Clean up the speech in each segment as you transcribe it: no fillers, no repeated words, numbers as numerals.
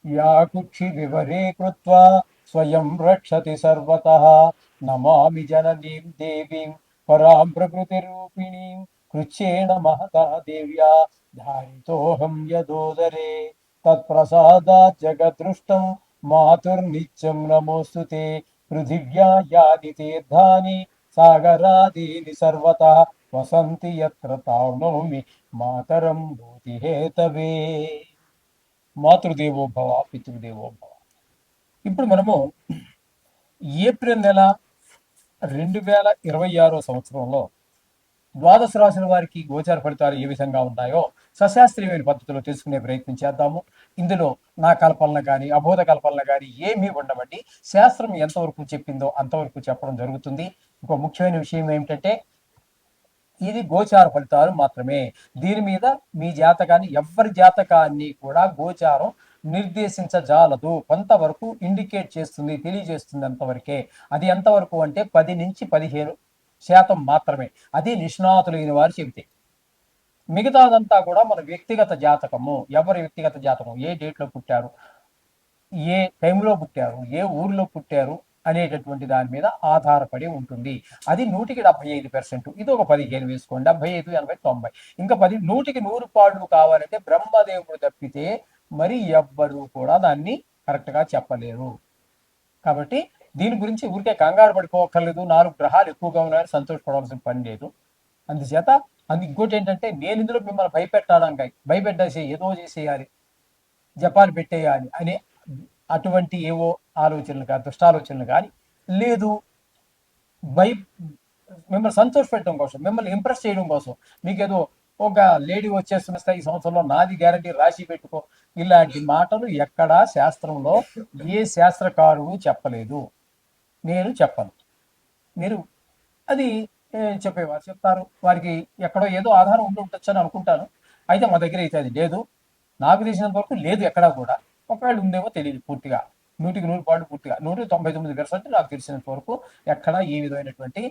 या कुक्षि विवरे कृत्वा स्वयं रक्षति सर्वतः। नमामि जननीं देवीं परां प्रकृतिरूपिणीं कृच्छ्रेण महता देव्या धारितोऽहं यदोदरे। तत्प्रसादात् जगदृष्टं मातुर्नित्यं नमोऽस्तु ते। पृथिव्या यानि तीर्थानि सागरादीनि सर्वतः वसन्ति यत्र तावनोमि मातरं भूतिहेतवे। మాతృదేవో భవ పితృదేవో భవ. ఇప్పుడు మనము ఏప్రిల్ నెల 2026 ద్వాదశ రాశుల వారికి గోచార ఫలితాలు ఏ విధంగా ఉన్నాయో సశాస్త్రీయమైన పద్ధతిలో తెలుసుకునే ప్రయత్నం చేద్దాము. ఇందులో నా కల్పనలు కానీ అబోధ కల్పనలు కానీ ఏమీ ఉండవండి. శాస్త్రం ఎంతవరకు చెప్పిందో అంతవరకు చెప్పడం జరుగుతుంది. ఇంకో ముఖ్యమైన విషయం ఏమిటంటే ఇది గోచార ఫలితాలు మాత్రమే. దీని మీద మీ జాతకాన్ని ఎవరి జాతకాన్ని కూడా గోచారం నిర్దేశించజాలదు. కొంతవరకు ఇండికేట్ చేస్తుంది, తెలియజేస్తుంది అంతవరకే. అది ఎంతవరకు అంటే 10 నుంచి 15% మాత్రమే. అది నిష్ణాతులైన వారు చెబితే. మిగతాదంతా కూడా మన వ్యక్తిగత జాతకము. ఎవరి వ్యక్తిగత జాతకం, ఏ డేట్లో పుట్టారు, ఏ టైంలో పుట్టారు, ఏ ఊరిలో పుట్టారు అనేటటువంటి దాని మీద ఆధారపడి ఉంటుంది. అది 100% ఇది ఒక 15 వేసుకోండి. 75, 80, 90 ఇంకా 100కి 100 పాళ్ళు కావాలంటే బ్రహ్మదేవుడు తప్పితే మరి ఎవ్వరు కూడా దాన్ని కరెక్ట్గా చెప్పలేరు. కాబట్టి దీని గురించి ఊరికే కంగారు పడిపోక్కర్లేదు. 4 గ్రహాలు ఎక్కువగా ఉన్నాయని సంతోషపడవలసిన పని లేదు. అందుచేత ఇంకోటి ఏంటంటే నేను ఇందులో మిమ్మల్ని భయపెట్టేసి ఏదో చేసేయాలి, జపాన్ పెట్టేయాలి అనే అటువంటి ఏవో ఆలోచనలు కానీ దుష్టాలోచనలు కానీ లేదు. భయ మిమ్మల్ని సంతోష పెట్టడం కోసం, మిమ్మల్ని ఇంప్రెస్ చేయడం కోసం, మీకేదో ఒక లేడీ వచ్చేస్తున్న ఈ సంవత్సరంలో నాది గ్యారంటీ రాసి పెట్టుకో, ఇలాంటి మాటలు ఎక్కడా శాస్త్రంలో ఏ శాస్త్రకారుడు చెప్పలేదు. నేను చెప్పను. మీరు అది చెప్పేవారు చెప్తారు. వారికి ఎక్కడో ఏదో ఆధారం ఉండి ఉండొచ్చు అని అనుకుంటాను. అయితే మా దగ్గర అయితే అది లేదు. నాకు తెలిసినంత వరకు లేదు ఎక్కడా కూడా. ఒకవేళ ఉందేమో తెలియదు పూర్తిగా. 100కి 100 పాళ్ళు పూర్తిగా 199% నాకు తెలిసినంత వరకు ఎక్కడా ఏ విధమైనటువంటి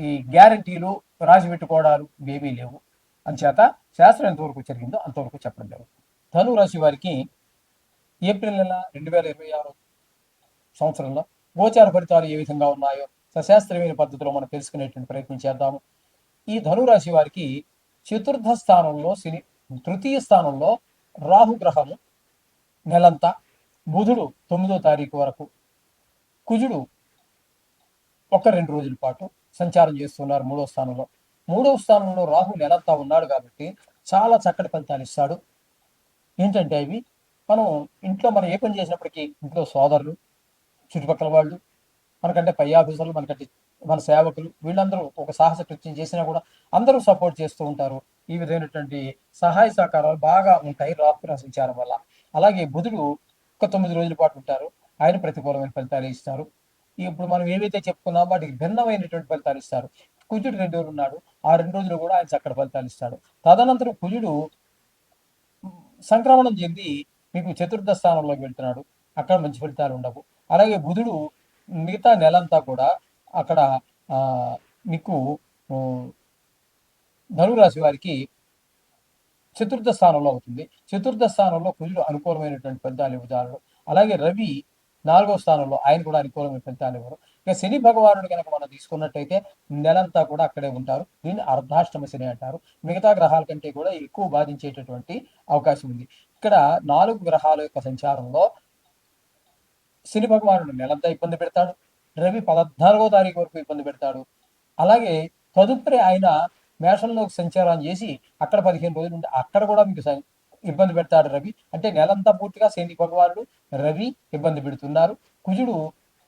ఈ గ్యారంటీలు రాసి పెట్టుకోవడాలు ఏమీ లేవు. అంచేత శాస్త్రం ఎంతవరకు జరిగిందో అంతవరకు చెప్పడం జరుగుతుంది. ధను రాశి వారికి ఏప్రిల్ నెల 2026 గోచార ఫలితాలు ఏ విధంగా ఉన్నాయో సశాస్త్రీయమైన పద్ధతిలో మనం తెలుసుకునేటువంటి ప్రయత్నం చేద్దాము. ఈ ధనురాశి వారికి చతుర్థ స్థానంలో శని, తృతీయ స్థానంలో రాహుగ్రహము నెలంతా, బుధుడు 9వ తారీఖు వరకు, కుజుడు 1-2 రోజుల పాటు సంచారం చేస్తున్నారు 3వ స్థానంలో. 3వ స్థానంలో రాహు నెలంతా ఉన్నాడు కాబట్టి చాలా చక్కటి ఫలితాలు ఇస్తాడు. ఏంటంటే అవి మనం ఏ పని చేసినప్పటికీ ఇంట్లో సోదరులు, చుట్టుపక్కల వాళ్ళు, మనకంటే పై ఆఫీసర్లు, మనకంటే మన సేవకులు, వీళ్ళందరూ ఒక సాహస కృత్యం చేసినా కూడా అందరూ సపోర్ట్ చేస్తూ ఉంటారు. ఈ విధమైనటువంటి సహాయ సహకారాలు బాగా ఉంటాయి రాహుగ్రహ సంచారం వల్ల. అలాగే బుధుడు 9 రోజుల పాటు ఉంటారు. ఆయన ప్రతికూలమైన ఫలితాలు ఇస్తారు. ఇప్పుడు మనం ఏవైతే చెప్పుకున్నామో వాటికి భిన్నమైనటువంటి ఫలితాలు ఇస్తారు. కుజుడు 2 రోజులు ఉన్నాడు. ఆ 2 రోజులు కూడా ఆయన చక్కటి ఫలితాలు ఇస్తాడు. తదనంతరం కుజుడు సంక్రమణం చెంది మీకు చతుర్థ స్థానంలోకి వెళ్తున్నాడు. అక్కడ మంచి ఫలితాలు ఉండవు. అలాగే బుధుడు మిగతా నెలంతా కూడా అక్కడ మీకు ధనురాశి వారికి చతుర్థ స్థానంలో అవుతుంది. చతుర్థ స్థానంలో కుజుడు అనుకూలమైనటువంటి ఫలితాలు ఇవ్వజాలడు. అలాగే రవి 4వ స్థానంలో, ఆయన కూడా అనుకూలమైన ఫలితాలు ఇవ్వరు. ఇక శని భగవానుడు కనుక మనం తీసుకున్నట్టయితే నెలంతా కూడా అక్కడే ఉంటారు. దీన్ని అర్ధాష్టమ శని అంటారు. మిగతా గ్రహాల కంటే కూడా ఎక్కువ బాధించేటటువంటి అవకాశం ఉంది. ఇక్కడ 4 గ్రహాల యొక్క సంచారంలో శని భగవానుడు నెలంతా ఇబ్బంది పెడతాడు. రవి 14వ తారీఖు వరకు ఇబ్బంది పెడతాడు. అలాగే తదుపరి ఆయన మేషంలోకి సంచారం చేసి అక్కడ 15 రోజులు ఉండి అక్కడ కూడా మీకు ఇబ్బంది పెడతాడు రవి. అంటే నెలంతా పూర్తిగా శని భగవానుడు, రవి ఇబ్బంది పెడుతున్నారు. కుజుడు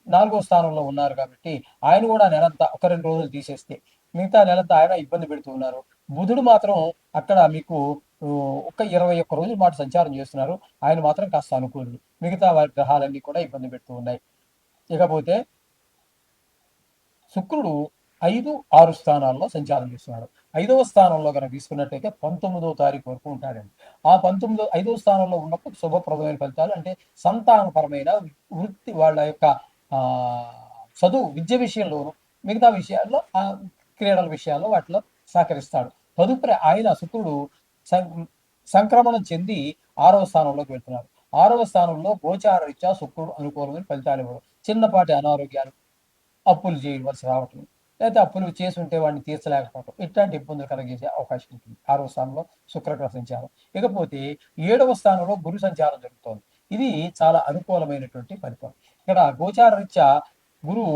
4వ స్థానంలో ఉన్నారు కాబట్టి ఆయన కూడా నెలంతా 1-2 రోజులు తీసేస్తే మిగతా నెలంతా ఆయన ఇబ్బంది పెడుతున్నారు. బుధుడు మాత్రం అక్కడ మీకు ఒక 21 రోజుల మాట సంచారం చేస్తున్నారు. ఆయన మాత్రం కాస్త అనుకూలుడు. మిగతా వారి గ్రహాలన్నీ కూడా ఇబ్బంది పెడుతూ ఉన్నాయి. ఇకపోతే శుక్రుడు 5-6 స్థానాల్లో సంచారం చేస్తున్నాడు. 5వ స్థానంలో కనుక తీసుకున్నట్టయితే 19వ తారీఖు వరకు ఉంటాడండి. ఆ 5వ స్థానంలో ఉన్నప్పుడు శుభప్రదమైన ఫలితాలు అంటే సంతానపరమైన వృత్తి, వాళ్ళ యొక్క చదువు, విద్య విషయంలోను, మిగతా విషయాల్లో, క్రీడల విషయాల్లో వాటిలో సహకరిస్తాడు. తదుపరి ఆయన శుక్రుడు సంక్రమణం చెంది 6వ స్థానంలోకి వెళ్తున్నారు. 6వ స్థానంలో గోచార రీత్యా శుక్రుడు అనుకూలమైన ఫలితాలు ఇవ్వడం, చిన్నపాటి అనారోగ్యాలు, అప్పులు చేయవలసి రావటం, లేకపోతే అప్పులు చేసుంటే వాడిని తీర్చలేకపోవటం, ఇట్లాంటి ఇబ్బందులు కలిగజేసే అవకాశం ఉంటుంది 6వ స్థానంలో శుక్రగ్రహ సంచారం. ఇకపోతే 7వ స్థానంలో గురు సంచారం జరుగుతోంది. ఇది చాలా అనుకూలమైనటువంటి ఫలితం. ఇక్కడ గోచార రీత్యా గురువు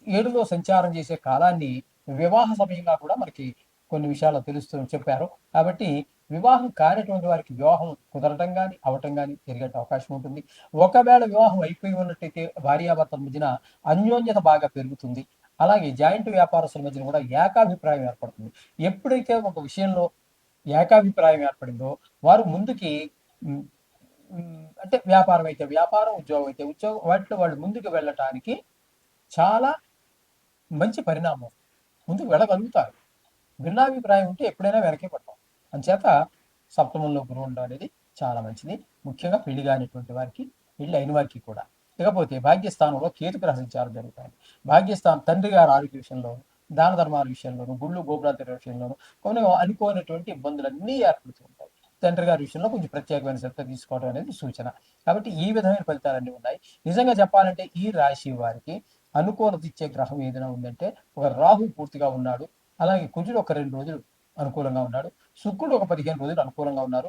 7లో సంచారం చేసే కాలాన్ని వివాహ సమయంగా కూడా మనకి కొన్ని విషయాల్లో తెలుస్తూ చెప్పారు. కాబట్టి వివాహం కానటువంటి వారికి వివాహం కుదరటం గాని, అవ్వటం గాని జరిగే అవకాశం ఉంటుంది. ఒకవేళ వివాహం అయిపోయి ఉన్నట్టయితే భార్యాభర్తల మధ్యన అన్యోన్యత బాగా పెరుగుతుంది. అలాగే జాయింట్ వ్యాపారస్తుల మధ్యన కూడా ఏకాభిప్రాయం ఏర్పడుతుంది. ఎప్పుడైతే ఒక విషయంలో ఏకాభిప్రాయం ఏర్పడిందో వారు ముందుకి హ్మ్, అంటే వ్యాపారం అయితే వ్యాపారం, ఉద్యోగం అయితే ఉద్యోగం, వాటిలో వాళ్ళు ముందుకు వెళ్ళటానికి చాలా మంచి పరిణామం. ముందుకు వెళ్ళగలుగుతారు. భిన్నాభిప్రాయం ఉంటే ఎప్పుడైనా వెనకే పడతాం. అంచేత సప్తమంలో గురువు ఉండడం అనేది చాలా మంచిది. ముఖ్యంగా పెళ్లి కానిటువంటి వారికి, పెళ్లి అయిన వారికి కూడా. ఇకపోతే భాగ్యస్థానంలో కేతుగ్రహ సంచారం జరుగుతాయి. భాగ్యస్థానం తండ్రి గారి ఆరోగ్య విషయంలోను, దాన ధర్మాల విషయంలోను, గుళ్ళు గోపురాల తిరగ విషయంలోను కొన్ని అనుకోనటువంటి ఇబ్బందులన్నీ ఏర్పడుతూ ఉంటాయి. తండ్రి గారి విషయంలో కొంచెం ప్రత్యేకమైన శ్రద్ధ తీసుకోవడం అనేది సూచన. కాబట్టి ఈ విధమైన ఫలితాలన్నీ ఉన్నాయి. నిజంగా చెప్పాలంటే ఈ రాశి వారికి అనుకూలత ఇచ్చే గ్రహం ఏదైనా ఉందంటే ఒక రాహు పూర్తిగా ఉన్నాడు. అలాగే కుజుడు ఒక 2 రోజులు అనుకూలంగా ఉన్నాడు. శుక్రుడు ఒక 15 రోజులు అనుకూలంగా ఉన్నారు.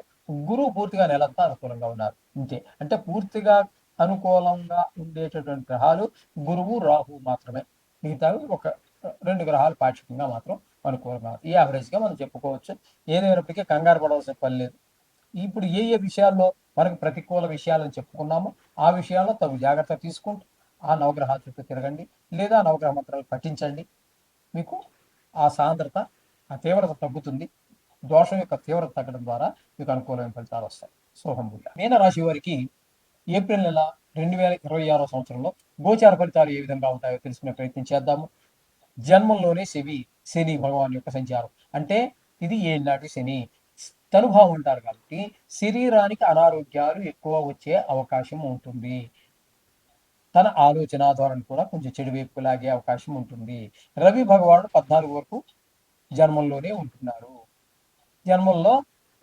గురువు పూర్తిగా నెలంతా అనుకూలంగా ఉన్నారు. ఇంతే. అంటే పూర్తిగా అనుకూలంగా ఉండేటటువంటి గ్రహాలు గురువు, రాహువు మాత్రమే. మిగతావి ఒక 2 గ్రహాలు పాక్షికంగా మాత్రం అనుకూలంగా ఈ యావరేజ్‌గా మనం చెప్పుకోవచ్చు. ఏదైనప్పటికీ కంగారు పడవలసిన పని లేదు. ఇప్పుడు ఏ ఏ విషయాల్లో మనకు ప్రతికూల విషయాలని చెప్పుకున్నామో, ఆ విషయాల్లో తగు జాగ్రత్త తీసుకుంటూ ఆ నవగ్రహాల చుట్టూ తిరగండి. లేదా నవగ్రహ మంత్రాలు పఠించండి. మీకు ఆ సాంద్రత, ఆ తీవ్రత తగ్గుతుంది. దోషం యొక్క తీవ్రత తగ్గడం ద్వారా మీకు అనుకూలమైన ఫలితాలు వస్తాయి. శుభంభూయా. మీనరాశి వారికి ఏప్రిల్ నెల 2026 సంవత్సరంలో గోచార ఫలితాలు ఏ విధంగా ఉంటాయో తెలుసుకునే ప్రయత్నం చేద్దాము. జన్మంలోనే శని భగవాన్ యొక్క సంచారం. అంటే ఇది ఏలినాటి శని. తనుభావం అంటారు కాబట్టి శరీరానికి అనారోగ్యాలు ఎక్కువ వచ్చే అవకాశం ఉంటుంది. తన ఆలోచన ధోరణి కూడా కొంచెం చెడు వైపుకు లాగే అవకాశం ఉంటుంది. రవి భగవానుడు 14 వరకు జన్మంలోనే ఉంటున్నారు. జన్మంలో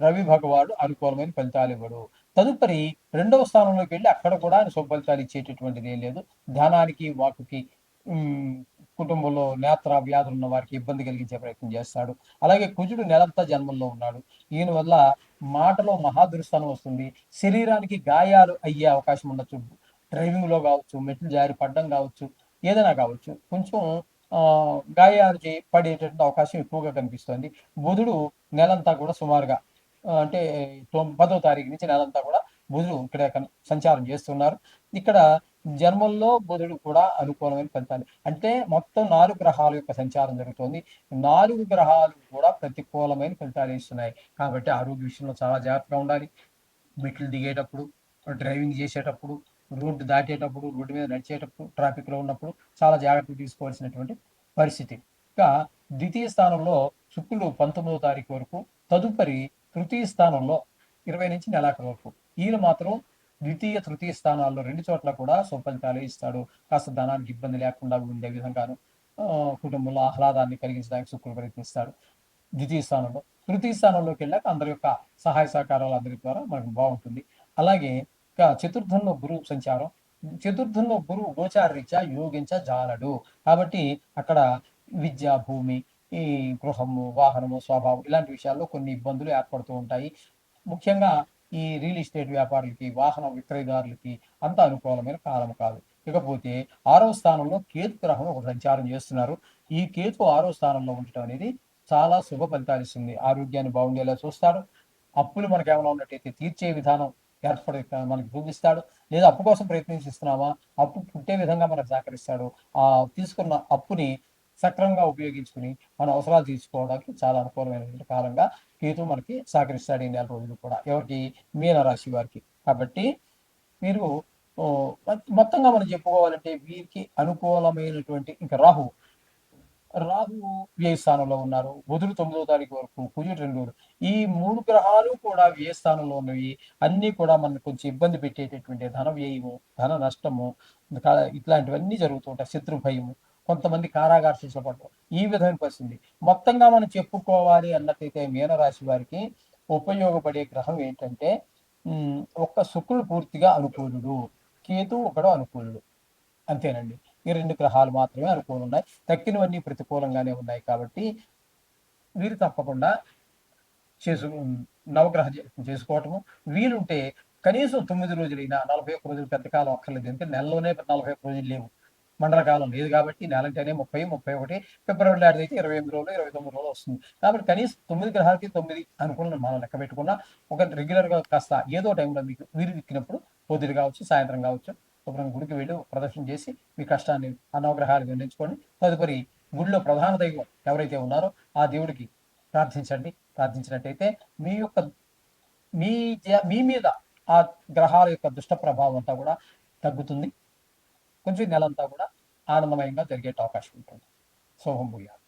రవి భగవానుడు అనుకూలమైన ఫలితాలు ఇవ్వడు. తదుపరి 2వ స్థానంలోకి వెళ్ళి అక్కడ కూడా ఆయన శుభ ఫలితాలు ఇచ్చేటటువంటిది ఏం లేదు. ధనానికి, వాక్కుకి, హ్మ్, కుటుంబంలో నేత్ర వ్యాధులు ఉన్న వారికి ఇబ్బంది కలిగించే ప్రయత్నం చేస్తాడు. అలాగే కుజుడు నెలంతా జన్మంలో ఉన్నాడు. ఈయన వల్ల మాటలో మహాదురుస్థానం వస్తుంది. శరీరానికి గాయాలు అయ్యే అవకాశం ఉండొచ్చు. డ్రైవింగ్‌లో కావచ్చు, మెట్లు జారి పడడం కావచ్చు, ఏదైనా కావచ్చు. కొంచెం గాయాలు పడేటటువంటి అవకాశం ఎక్కువగా కనిపిస్తోంది. బుధుడు నెలంతా కూడా సుమారుగా అంటే 10వ తారీఖు నుంచి నెలంతా కూడా బుధుడు ఇక్కడ సంచారం చేస్తున్నారు. ఇక్కడ జన్మంలో బుధుడు కూడా అనుకూలమైన ఫలితాలు. అంటే మొత్తం 4 గ్రహాల యొక్క సంచారం జరుగుతోంది. 4 గ్రహాలు కూడా ప్రతికూలమైన ఫలితాలు ఇస్తున్నాయి. కాబట్టి ఆరోగ్య విషయంలో చాలా జాగ్రత్తగా ఉండాలి. మెట్లు దిగేటప్పుడు, డ్రైవింగ్ చేసేటప్పుడు, రోడ్డు దాటేటప్పుడు, రోడ్డు మీద నడిచేటప్పుడు, ట్రాఫిక్‌లో ఉన్నప్పుడు చాలా జాగ్రత్తలు తీసుకోవాల్సినటువంటి పరిస్థితి. ఇంకా ద్వితీయ స్థానంలో శుక్రుడు 19వ తారీఖు వరకు, తదుపరి తృతీయ స్థానంలో 20 నుంచి నెలాఖరు వరకు. ఈయన మాత్రం ద్వితీయ, తృతీయ స్థానాల్లో 2 చోట్ల కూడా సుఫలితాలే ఇస్తాడు. కాస్త ధనానికి ఇబ్బంది లేకుండా ఉండే విధంగాను కుటుంబంలో ఆహ్లాదాన్ని కలిగించడానికి శుక్రుడు ప్రయత్నిస్తాడు. ద్వితీయ స్థానంలో. తృతీయ స్థానంలోకెళ్ళాక అందరి యొక్క సహాయ సహకారాలు అందరి ద్వారా మనకు బావుంటుంది. అలాగే ఇక చతుర్థంలో గురువు సంచారం. చతుర్థంలో గురువు గోచార రీత్యా యోగించజాలడు. కాబట్టి అక్కడ విద్య, భూమి, ఈ గృహము, వాహనము, స్వభావం ఇలాంటి విషయాల్లో కొన్ని ఇబ్బందులు ఏర్పడుతూ ఉంటాయి. ముఖ్యంగా ఈ రియల్ ఎస్టేట్ వ్యాపారులకి, వాహన విక్రయదారులకి అంత అనుకూలమైన కాలం కాదు. ఇకపోతే 6వ స్థానంలో కేతు గ్రహం ఒక సంచారం చేస్తున్నారు. ఈ కేతు 6వ స్థానంలో ఉండటం అనేది చాలా శుభ ఫలితాలిస్తుంది. ఆరోగ్యాన్ని బాగుండేలా చూస్తాడు. అప్పులు మనకేమైనా ఉన్నట్టయితే తీర్చే విధానం మనకి చూపిస్తాడు. లేదా అప్పు కోసం ప్రయత్నిస్తున్నామా? అప్పు పుట్టే విధంగా మనకు సహకరిస్తాడు. తీసుకున్న అప్పుని సక్రమంగా ఉపయోగించుకొని మన అవసరాలు తీర్చుకోవడానికి చాలా అనుకూలమైనటువంటి కాలంగా కేతువు మనకి సహకరిస్తాడు ఈ నెల రోజులు కూడా. ఎవరికి? మీనరాశి వారికి. కాబట్టి మీరు మొత్తంగా మనం చెప్పుకోవాలంటే వీరికి అనుకూలమైనటువంటి ఇంకా రాహువు వ్యయ స్థానంలో ఉన్నారు. బుధుడు 9వ తారీఖు వరకు, కుజుడు 2 రోజులు. ఈ 3 గ్రహాలు కూడా వ్యయ స్థానంలో ఉన్నవి. అన్నీ కూడా మనకు కొంచెం ఇబ్బంది పెట్టేటటువంటి ధన వ్యయము, ధన నష్టము, ఇట్లాంటివన్నీ జరుగుతూ ఉంటాయి. శత్రు భయము, కొంతమంది కారాగార శిక్షలు పడటం. ఈ విధమైన పరిస్థితి. మొత్తంగా మనం చెప్పుకోవాలి అన్నట్టయితే మీనరాశి వారికి ఉపయోగపడే గ్రహం ఏంటంటే ఒక్క శుక్రుడు పూర్తిగా అనుకూలుడు, కేతు ఒకడు అనుకూలుడు, అంతేనండి. ఈ 2 గ్రహాలు మాత్రమే అనుకూలంగా ఉన్నాయి. తక్కినవన్నీ ప్రతికూలంగానే ఉన్నాయి కాబట్టి వీరు తప్పకుండా చేసు నవగ్రహ చేసుకోవటము. వీలుంటే కనీసం 9 రోజులైనా, 41 రోజులు పెద్ద కాలం అక్కర్లేదు. ఎందుకంటే నెలలోనే 41 రోజులు లేవు. మండల కాలం లేదు కాబట్టి నెలంటేనే 30, 31, ఫిబ్రవరి లాంటిదైతే 28 రోజులు, 29 రోజులు వస్తుంది. కాబట్టి కనీసం 9 గ్రహాలకి 9 అనుకున్న మనం లెక్క పెట్టుకున్నా ఒక రెగ్యులర్‌గా కాస్త ఏదో టైంలో మీకు వీలు చిక్కినప్పుడు పొద్దున కావచ్చు, సాయంత్రం కావచ్చు, శుభ్రంగా గుడికి వెళ్ళి ప్రదర్శన చేసి మీ కష్టాన్ని ఆ నవగ్రహాలు విన్నవించుకొని తదుపరి గుడిలో ప్రధాన దైవం ఎవరైతే ఉన్నారో ఆ దేవుడికి ప్రార్థించండి. ప్రార్థించినట్టయితే మీ యొక్క మీ మీద ఆ గ్రహాల యొక్క దుష్ట ప్రభావం అంతా కూడా తగ్గుతుంది. కొంచెం నెలంతా కూడా ఆనందమయంగా జరిగే అవకాశం ఉంటుంది. శుభం భూయాలు.